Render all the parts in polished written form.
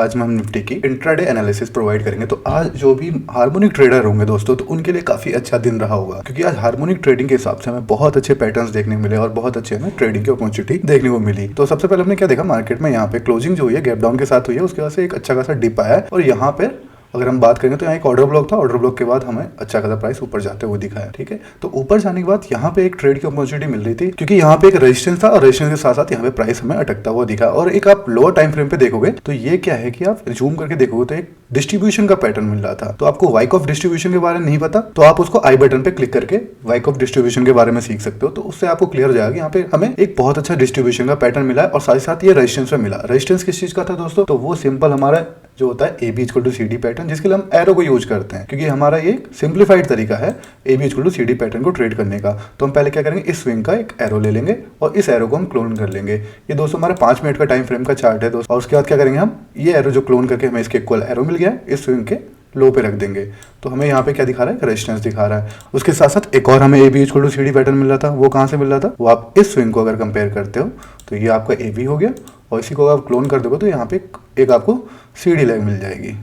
आज हम निफ्टी की इंट्राडे एनालिसिस प्रोवाइड करेंगे। तो आज जो भी हार्मोनिक ट्रेडर होंगे दोस्तों, तो उनके लिए काफी अच्छा दिन रहा होगा, क्योंकि आज हार्मोनिक ट्रेडिंग के हिसाब से हमें बहुत अच्छे पैटर्न्स देखने को मिले और बहुत अच्छे हमें ट्रेडिंग की अपॉर्चुनिटी देखने को मिली। तो सबसे पहले हमने क्या देखा, मार्केट में यहाँ पे क्लोजिंग जो हुई है गैप डाउन के साथ हुई है, उसके बाद से एक अच्छा खासा डिप आया है और यहाँ पे अगर हम बात करेंगे तो यहाँ एक ऑर्डर ब्लॉक था, ऑर्डर ब्लॉक के बाद हमें अच्छा खासा प्राइस ऊपर जाते हुए दिखा है। ठीक है, तो ऊपर जाने के बाद यहाँ पे एक ट्रेड की अपॉर्चुनिटी मिल रही थी, क्योंकि यहाँ पे एक रेजिस्टेंस था और रेजिस्टेंस के साथ साथ यहाँ पे प्राइस हमें अटकता हुआ दिखा। और एक आप लोअर टाइम फ्रेम पे देखोगे तो ये क्या है कि आप जूम करके देखोगे तो एक डिस्ट्रीब्यूशन का पैटर्न मिल रहा था। तो आपको वाइक ऑफ डिस्ट्रीब्यूशन के बारे में नहीं पता तो आप उसको आई बटन पे क्लिक करके वाइक ऑफ डिस्ट्रीब्यूशन के बारे में सीख सकते हो। तो उससे आपको क्लियर हो जाएगा यहाँ पे हमें एक बहुत अच्छा डिस्ट्रीब्यूशन का पैटर्न मिला है और साथ ही साथ ये रेजिस्टेंस में मिला। रेजिस्टेंस किस चीज का था दोस्तों, तो वो सिंपल हमारा जो होता है A B equal to C D pattern, जिसके लिए हम एरो को यूज करते हैं, क्योंकि हमारा ये एक सिंप्लीफाइड तरीका है A B equal to C D pattern को ट्रेड करने का। तो हम पहले क्या करेंगे, इस स्विंग का एक एरो ले लेंगे और इस एरो को हम क्लोन कर लेंगे। ये दोस्तों हमारा 5 मिनट का टाइम फ्रेम का चार्ट है दोस्तों। और उसके बाद क्या करेंगे, हम ये एरो जो क्लोन करके हमें इसके इक्वल एरो मिल गया, इस स्विंग के लो पे रख देंगे। तो हमें यहाँ पे क्या दिखा रहा है, रेजिस्टेंस दिखा रहा है। उसके साथ साथ एक और हमें A B equal to C D pattern मिल रहा था। वो कहाँ से मिल रहा था, वो आप इस स्विंग को अगर कंपेयर करते हो तो ये आपका ए बी हो गया और इसी को आप क्लोन कर दोगे तो यहाँ पे एक आपको सी डी लाइन मिल जाएगी।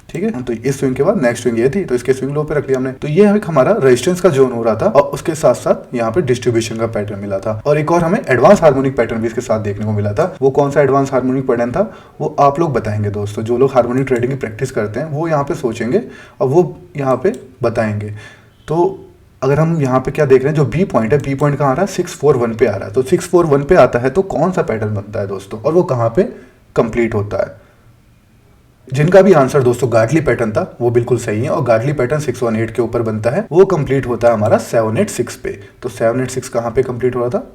ठीक है, तो इस स्विंग के बाद नेक्स्ट स्विंग ये थी, तो इसके स्विंग लो पे रख लिया हमने। तो ये हमारा रेजिस्टेंस का जोन हो रहा था और उसके साथ साथ यहाँ पे डिस्ट्रीब्यूशन का पैटर्न मिला था। और एक और हमें एडवांस हार्मोनिक पैटर्न भी इसके साथ देखने को मिला था। वो कौन सा एडवांस हार्मोनिक पैटर्न था वो आप लोग बताएंगे दोस्तों। जो लोग हार्मोनिक ट्रेडिंग की प्रैक्टिस करते हैं वो यहाँ पे सोचेंगे और वो यहाँ पे बताएंगे। तो अगर हम यहाँ पे क्या देख रहे हैं, जो बी पॉइंट है, बी पॉइंट कहाँ आ रहा है, 641 पे आ रहा है। तो 641 पे आता है तो कौन सा पैटर्न बनता है दोस्तों, और वो कहाँ पे कंप्लीट होता है। जिनका भी आंसर दोस्तों गार्टली पैटर्न था वो बिल्कुल सही है, और गार्टली पैटर्न 618 के ऊपर बनता है, वो कंप्लीट होता है हमारा 786 पे। तो 786 कहाँ पे कंप्लीट हो रहा था,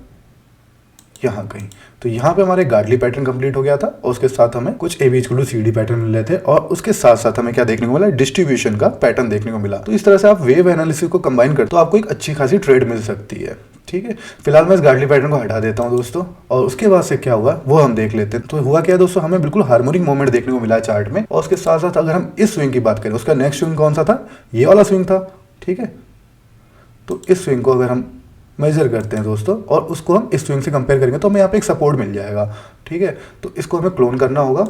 यहाँ कहीं। तो यहाँ पे हमारे गार्टली पैटर्न कंप्लीट हो गया था और उसके साथ हमें कुछ A B equal to C D pattern मिल रहे थे और उसके साथ साथ हमें क्या देखने को मिला, डिस्ट्रीब्यूशन का पैटर्न देखने को मिला। तो इस तरह से आप वेव एनालिसिस को कंबाइन करते हो, आपको एक अच्छी खासी ट्रेड मिल सकती है। ठीक है, फिलहाल मैं इस गार्टली पैटर्न को हटा देता हूं दोस्तों, और उसके बाद से क्या हुआ वो हम देख लेते हैं। तो हुआ क्या दोस्तों, हमें बिल्कुल हार्मोनिक मूवमेंट देखने को मिला है चार्ट में। और उसके साथ साथ अगर हम इस स्विंग की बात करें, उसका नेक्स्ट स्विंग कौन सा था, ये वाला स्विंग था। ठीक है, तो इस स्विंग को अगर हम मेजर करते हैं दोस्तों और उसको हम इस स्विंग से कंपेयर करेंगे तो हमें यहाँ पे एक सपोर्ट मिल जाएगा। ठीक है, तो इसको हमें क्लोन करना होगा।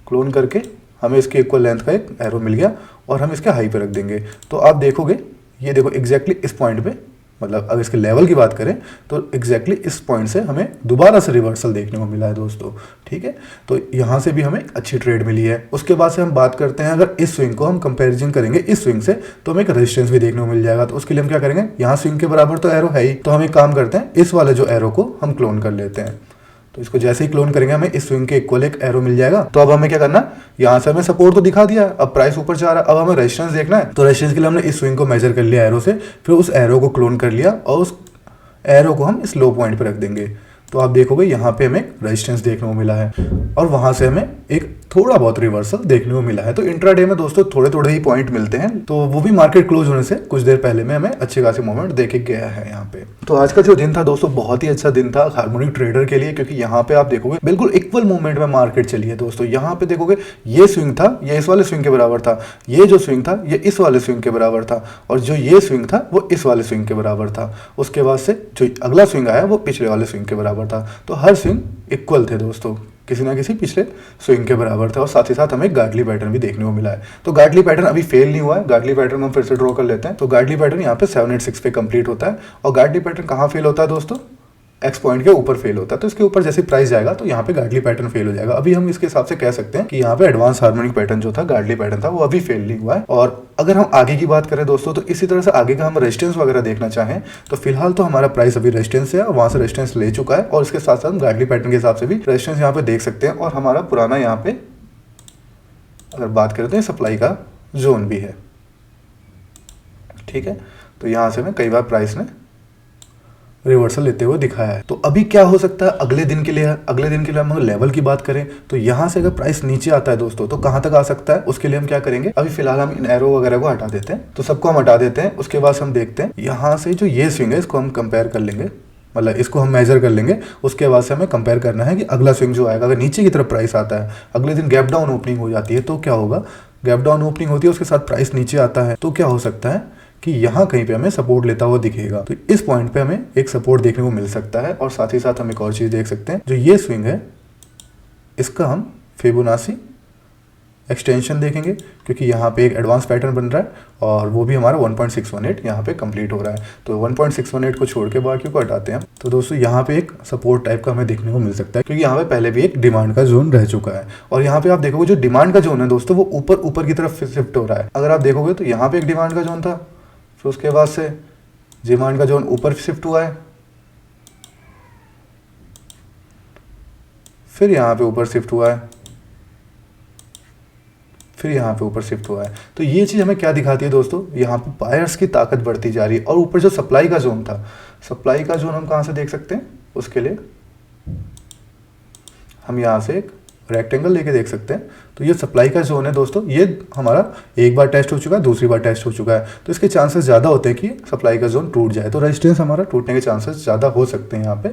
क्लोन करके हमें इसके इक्वल लेंथ का एक एरो मिल गया और हम इसके हाई पे रख देंगे। तो आप देखोगे, ये देखो एग्जैक्टली इस पॉइंट पे, मतलब अगर इसके लेवल की बात करें तो एग्जैक्टली इस पॉइंट से हमें दोबारा से रिवर्सल देखने को मिला है दोस्तों। ठीक है, तो यहाँ से भी हमें अच्छी ट्रेड मिली है। उसके बाद से हम बात करते हैं, अगर इस स्विंग को हम कंपैरिजन करेंगे इस स्विंग से तो हमें एक रेजिस्टेंस भी देखने को मिल जाएगा। तो उसके लिए हम क्या करेंगे, यहाँ स्विंग के बराबर तो एरो है ही, तो हम एक काम करते हैं, इस वाले जो एरो को हम क्लोन कर लेते हैं। तो इसको जैसे ही क्लोन करेंगे हमें इस स्विंग के इक्वल एक एरो मिल जाएगा। तो अब हमें क्या करना, यहाँ से हमें सपोर्ट तो दिखा दिया, अब प्राइस ऊपर जा रहा है, अब हमें रेजिस्टेंस देखना है। तो रेजिस्टेंस के लिए हमने इस स्विंग को मेजर कर लिया एरो से, फिर उस एरो को क्लोन कर लिया और उस एरो को हम इस लो पॉइंट पे रख देंगे। तो आप देखोगे यहाँ पे हमें रेजिस्टेंस देखने को मिला है और वहां से हमें एक थोड़ा बहुत रिवर्सल देखने को मिला है। तो इंट्राडे में दोस्तों थोड़े थोड़े ही पॉइंट मिलते हैं, तो वो भी मार्केट क्लोज होने से कुछ देर पहले में हमें अच्छे खासे मूवमेंट देखे गया है यहाँ पे। तो आज का जो दिन था दोस्तों बहुत ही अच्छा दिन था हार्मोनिक ट्रेडर के लिए, क्योंकि यहाँ पे आप देखोगे बिल्कुल इक्वल मूवमेंट में मार्केट चली है दोस्तों। यहाँ पे देखोगे ये स्विंग था, ये इस वाले स्विंग के बराबर था, ये जो स्विंग था ये इस वाले स्विंग के बराबर था, और जो ये स्विंग था वो इस वाले स्विंग के बराबर था। उसके बाद से जो अगला स्विंग आया वो पिछले वाले स्विंग के बराबर था। तो हर स्विंग इक्वल थे दोस्तों, किसी ना किसी पिछले स्विंग के बराबर था। और साथ ही साथ हमें गार्टली पैटर्न भी देखने को मिला है। तो गार्टली पैटर्न अभी फेल नहीं हुआ है, गार्टली पैटर्न हम फिर से ड्रॉ कर लेते हैं। तो गार्टली पैटर्न यहाँ पे 786 पे कंप्लीट होता है। और गार्टली पैटर्न कहाँ फेल होता है दोस्तों, एक्स पॉइंट के ऊपर फेल होता है। तो इसके ऊपर जैसे प्राइस जाएगा तो यहाँ पे गार्टली पैटर्न फेल हो जाएगा। अभी हम इसके हिसाब से कह सकते हैं कि यहाँ पे एडवांस हार्मोनिक पैटर्न जो था, गार्टली पैटर्न था, वो अभी फेल नहीं हुआ है। और अगर हम आगे की बात करें दोस्तों, तो इसी तरह से आगे का हम रेजिस्टेंस वगैरह देखना चाहें तो फिलहाल तो हमारा प्राइस अभी रेजिस्टेंस से वहां से रेजिस्टेंस ले चुका है, और इसके साथ साथ हम गार्टली पैटर्न के हिसाब से भी रेजिस्टेंस यहाँ पे देख सकते हैं। और हमारा पुराना यहाँ पे अगर बात करें तो सप्लाई का जोन भी है। ठीक है, तो यहाँ से हमें कई बार प्राइस ने रिवर्सल लेते हुए दिखाया है। तो अभी क्या हो सकता है अगले दिन के लिए, अगले दिन के लिए हम लेवल की बात करें तो यहाँ से अगर प्राइस नीचे आता है दोस्तों तो कहाँ तक आ सकता है, उसके लिए हम क्या करेंगे, अभी फिलहाल हम इन एरो वगैरह को हटा देते हैं। तो सबको हम हटा देते हैं। उसके बाद हम देखते हैं यहाँ से जो ये स्विंग है इसको हम कंपेयर कर लेंगे, मतलब इसको हम मेजर कर लेंगे। उसके बाद से हमें कंपेयर करना है कि अगला स्विंग जो आएगा, अगर नीचे की तरफ प्राइस आता है, अगले दिन गैप डाउन ओपनिंग हो जाती है तो क्या होगा, गैप डाउन ओपनिंग होती है उसके साथ प्राइस नीचे आता है तो क्या हो सकता है कि यहाँ कहीं पे हमें सपोर्ट लेता हुआ दिखेगा। तो इस पॉइंट पे हमें एक सपोर्ट देखने को मिल सकता है। और साथ ही साथ हम एक और चीज देख सकते हैं, जो ये स्विंग है इसका हम फिबोनाची एक्सटेंशन देखेंगे, क्योंकि यहाँ पे एक एडवांस पैटर्न बन रहा है और वो भी हमारा 1.618 यहाँ पे कंप्लीट हो रहा है। तो 1.618 को छोड़ के बाकी को हटाते हैं। तो दोस्तों यहाँ पे एक सपोर्ट टाइप का हमें देखने को मिल सकता है, क्योंकि यहाँ पे पहले भी एक डिमांड का जोन रह चुका है। और यहाँ पे आप देखोगे जो डिमांड का जोन है दोस्तों वो ऊपर की तरफ शिफ्ट हो रहा है। अगर आप देखोगे तो यहाँ पे एक डिमांड का जोन था, फिर उसके बाद से डिमांड का जोन ऊपर शिफ्ट हुआ है, फिर यहाँ पे ऊपर शिफ्ट हुआ है, फिर यहाँ पे ऊपर शिफ्ट हुआ है। तो ये चीज़ हमें क्या दिखाती है दोस्तों, यहाँ पे बायर्स की ताकत बढ़ती जा रही है। और ऊपर जो सप्लाई का जोन था, सप्लाई का जोन हम कहाँ से देख सकते हैं, उसके लिए हम यहाँ से एक रेक्टेंगल लेके देख सकते हैं। तो ये सप्लाई का जोन है दोस्तों, ये हमारा एक बार टेस्ट हो चुका है, दूसरी बार टेस्ट हो चुका है। तो इसके चांसेस ज़्यादा होते हैं कि सप्लाई का जोन टूट जाए, तो रेजिस्टेंस हमारा टूटने के चांसेस ज़्यादा हो सकते हैं यहाँ पे।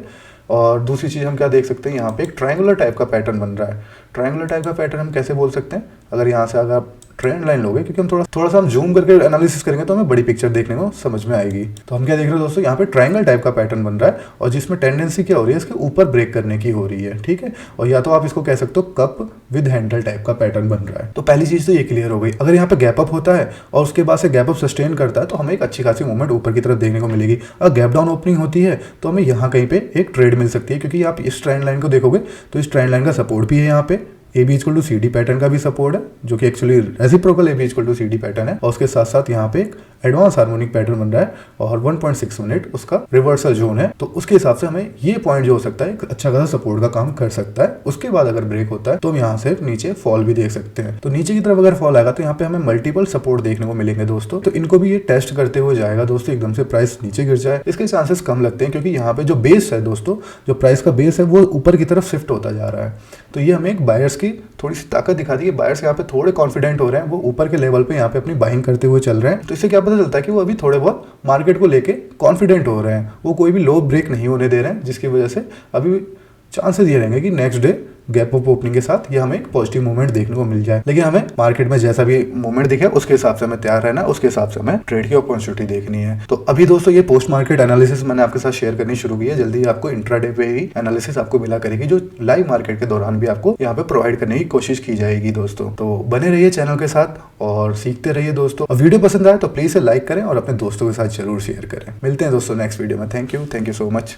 और दूसरी चीज़ हम क्या देख सकते हैं, यहाँ पे एक ट्रायंगुलर टाइप का पैटर्न बन रहा है। ट्रायंगुलर टाइप का पैटर्न हम कैसे बोल सकते हैं, अगर यहाँ से अगर आप ट्रेंड लाइन लोगे, क्योंकि हम थोड़ा सा हम जूम करके एनालिसिस करेंगे तो हमें बड़ी पिक्चर देखने को समझ में आएगी। तो हम क्या देख रहे हैं दोस्तों, यहाँ पे ट्रायंगल टाइप का पैटर्न बन रहा है और जिसमें टेंडेंसी क्या हो रही है, इसके ऊपर ब्रेक करने की हो रही है, ठीक है। और या तो आप इसको कह सकते हो कप विद हैंडल टाइप का पैटर्न बन रहा है। तो पहली चीज तो ये क्लियर हो गई। अगर यहाँ पे गैप अप होता है और उसके बाद से गैप अप सस्टेन करता है तो हमें एक अच्छी खासी मूवमेंट ऊपर की तरफ देखने को मिलेगी। अगर गैप डाउन ओपनिंग होती है तो हमें यहाँ कहीं पे एक ट्रेड मिल सकती है, क्योंकि आप इस ट्रेंड लाइन को देखोगे तो इस ट्रेंड लाइन का सपोर्ट भी है, यहाँ पे A B equal to C D pattern का भी सपोर्ट है, जो कि actually reciprocal A B equal to C D pattern है। और उसके साथ साथ यहाँ पे एक एडवांस हार्मोनिक पैटर्न बन रहा है और 1.618 उसका रिवर्सल जोन है। तो उसके हिसाब से हमें ये पॉइंट जो हो सकता है अच्छा खासा सपोर्ट का काम कर सकता है। उसके बाद अगर ब्रेक होता है तो हम यहाँ से नीचे फॉल भी देख सकते हैं। तो नीचे की तरफ अगर फॉल आएगा तो यहाँ पे हमें मल्टीपल सपोर्ट देखने को मिलेंगे दोस्तों। तो इनको भी ये टेस्ट करते हुए जाएगा दोस्तों, एकदम से प्राइस नीचे गिर जाए इसके चांसेस कम लगते हैं, क्योंकि यहाँ पे जो बेस है दोस्तों, जो प्राइस का बेस है वो ऊपर की तरफ शिफ्ट होता जा रहा है। तो ये हमें एक बायर्स की थोड़ी सी ताकत दिखाती है। बायर्स यहाँ पे थोड़े कॉन्फिडेंट हो रहे हैं, वो ऊपर के लेवल पे यहाँ पे अपनी बाइंग करते हुए चल रहे हैं। तो इससे क्या पता चलता है कि वो अभी थोड़े बहुत मार्केट को लेके कॉन्फिडेंट हो रहे हैं, वो कोई भी लो ब्रेक नहीं होने दे रहे हैं, जिसकी वजह से अभी चांसेस ये रहेंगे कि next day gap up opening के साथ ये हमें एक पॉजिटिव मूवमेंट देखने को मिल जाए। लेकिन हमें मार्केट में जैसा भी मूवमेंट दिखे उसके हिसाब से हमें तैयार रहना है, उसके हिसाब से हमें ट्रेड की अपॉर्चुनिटी देखनी है। तो अभी दोस्तों ये पोस्ट मार्केट एनालिसिस मैंने आपके साथ शेयर करनी शुरू की है। जल्दी आपको इंट्राडे पे ही एनालिसिस आपको मिला करेगी, जो लाइव मार्केट के दौरान भी आपको यहाँ पे प्रोवाइड करने की कोशिश की जाएगी दोस्तों। तो बने रहिए चैनल के साथ और सीखते रहिए दोस्तों। और वीडियो पसंद आए तो प्लीज लाइक करें और अपने दोस्तों के साथ जरूर शेयर करें। मिलते हैं दोस्तों नेक्स्ट वीडियो में। Thank you so much.